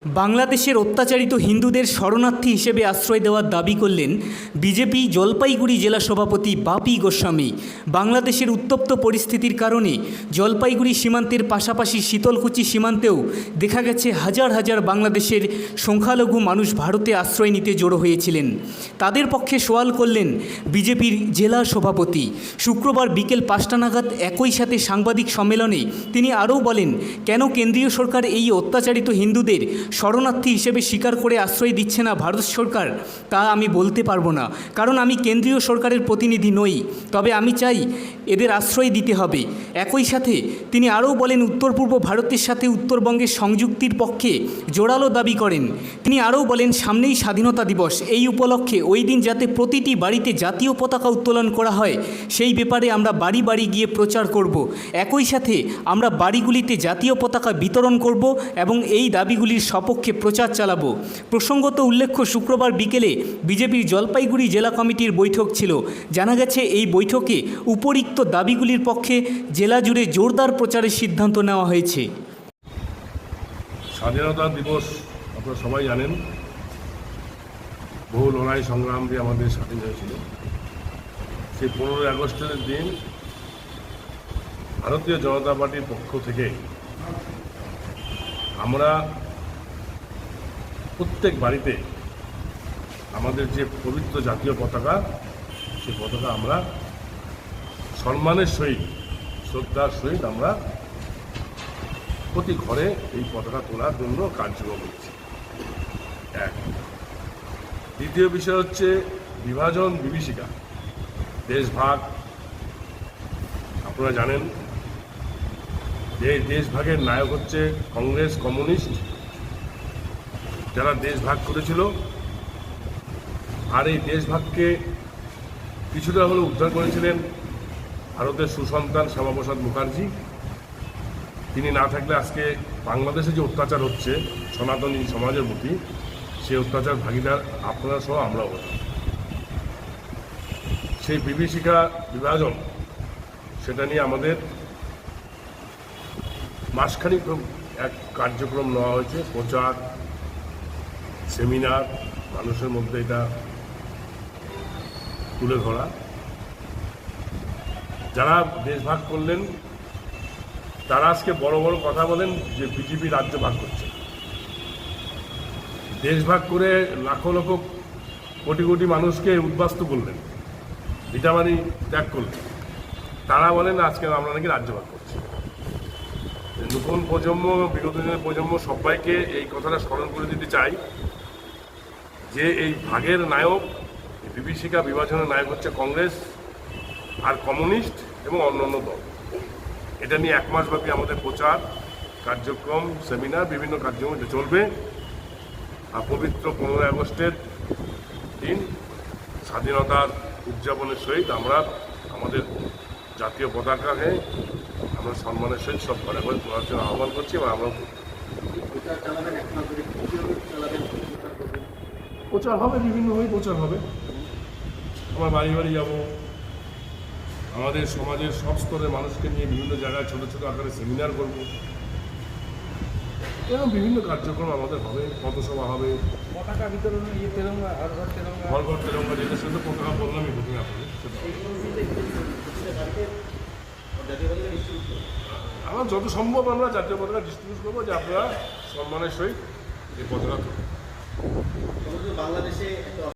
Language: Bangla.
বাংলাদেশের অত্যাচারিত হিন্দুদের শরণার্থী হিসেবে আশ্রয় দেওয়ার দাবি করলেন বিজেপি জলপাইগুড়ি জেলা সভাপতি বাপি গোস্বামী। বাংলাদেশের উত্তপ্ত পরিস্থিতির কারণে জলপাইগুড়ি সীমান্তের পাশাপাশি শীতলকুচি সীমান্তেও দেখা গেছে হাজার হাজার বাংলাদেশের সংখ্যালঘু মানুষ ভারতে আশ্রয় নিতে জড়ো হয়েছিলেন। তাদের পক্ষে সওয়াল করলেন বিজেপির জেলা সভাপতি। শুক্রবার বিকেল 5টা নাগাদ একই সাথে সাংবাদিক সম্মেলনে তিনি আরও বলেন, কেন কেন্দ্রীয় সরকার এই অত্যাচারিত হিন্দুদের শরণার্থী হিসেবে স্বীকার করে আশ্রয় দিচ্ছে না ভারত সরকার, তা আমি বলতে পারবো না, কারণ আমি কেন্দ্রীয় সরকারের প্রতিনিধি নই। তবে আমি চাই এদের আশ্রয় দিতে হবে। একই সাথে তিনি আরও বলেন, উত্তর পূর্ব ভারতের সাথে উত্তরবঙ্গের সংযুক্তির পক্ষে জোরালো দাবি করেন। তিনি আরও বলেন, সামনেই স্বাধীনতা দিবস, এই উপলক্ষে ওই দিন যাতে প্রতিটি বাড়িতে জাতীয় পতাকা উত্তোলন করা হয় সেই ব্যাপারে আমরা বাড়ি বাড়ি গিয়ে প্রচার করব। একই সাথে আমরা বাড়িগুলিতে জাতীয় পতাকা বিতরণ করব এবং এই দাবিগুলির সপক্ষে প্রচার চালাবো। প্রসঙ্গত উল্লেখ্য, শুক্রবার বিকেলে বিজেপির জলপাইগুড়ি জেলা কমিটির বৈঠক ছিল। জানা গেছে এই বৈঠকে উপরিক্ত দাবিগুলির পক্ষে জেলা জুড়ে জোরদার প্রচারের সিদ্ধান্ত নেওয়া হয়েছে। স্বাধীনতা দিবস আপনারা সবাই জানেন, বহু লড়াই সংগ্রাম দিয়ে আমাদের স্বাধীন হয়েছিল। সেই 15ই আগস্টের দিন ভারতীয় জনতা পার্টির পক্ষ থেকে আমরা প্রত্যেক বাড়িতে আমাদের যে পবিত্র জাতীয় পতাকা, সেই পতাকা আমরা সম্মানের সহিত, শ্রদ্ধার সহিত আমরা প্রতি ঘরে এই পতাকা তোলার জন্য কার্যক্রম করছি। এক। দ্বিতীয় বিষয় হচ্ছে বিভাজন বিভীষিকা, দেশভাগ। আপনারা জানেন যে দেশভাগের নায়ক হচ্ছে কংগ্রেস, কমিউনিস্ট, যারা দেশ ভাগ করেছিল। আর এই দেশভাগকে কিছুটা হলেও উদ্ধার করেছিলেন ভারতের সুসন্তান শ্যামাপ্রসাদ মুখার্জি। তিনি না থাকলে আজকে বাংলাদেশে যে অত্যাচার হচ্ছে সনাতনী সমাজের প্রতি, সেই অত্যাচার ভাগিদার আপনারা সহ আমরাও হতাম। সেই বিভীষিকা, বিভাজন, সেটা নিয়ে আমাদের মাসখানিক এক কার্যক্রম নেওয়া হয়েছে, প্রচার, সেমিনার, মানুষের মধ্যে এটা তুলে ধরা। যারা দেশভাগ করলেন তারা আজকে বড় বড় কথা বলেন যে বিজেপি রাজ্য ভাগ করছে। দেশভাগ করে লাখো লক্ষ কোটি কোটি মানুষকে উদ্বাস্তু করলেন, ভিটামারি ত্যাগ করলেন। তারা বলেন আজকে আমরা নাকি রাজ্য ভাগ করছি। নতুন প্রজন্ম, বিগত দিনের প্রজন্ম সবাইকে এই কথাটা স্মরণ করে দিতে চাই যে এই ভাগের নায়ক, বিভীষিকা বিভাজনের নায়ক হচ্ছে কংগ্রেস আর কমিউনিস্ট এবং অন্যান্য দল। এটা নিয়ে 1 মাসব্যাপী আমাদের প্রচার কার্যক্রম, সেমিনার, বিভিন্ন কার্যক্রম চলবে। আর পবিত্র 15ই আগস্টের দিন স্বাধীনতার উদযাপনের সহিত আমরা আমাদের জাতীয় পতাকাকে আমরা সম্মানের সহিত সব ঘরে ঘরে তোলার জন্য আহ্বান করছি এবং আমরা প্রচার হবে, বিভিন্নভাবে প্রচার হবে। আমরা বাড়ি বাড়ি যাব, আমাদের সমাজের সব স্তরের মানুষকে নিয়ে বিভিন্ন জায়গায় ছোটো ছোটো আকারে সেমিনার করব, এরকম বিভিন্ন কার্যক্রম আমাদের হবে। পথসভা হবে, পতাকা বিতরণ, ঘর ঘর তেরঙ্গা, যেটা শুধু পতাকা বললামই প্রথমে আপনাদের। আমরা যত সম্ভব আমরা জাতীয় পতাকা ডিস্ট্রিবিউট করবো, যে আপনারা সম্মানের সহিত এই পতাকা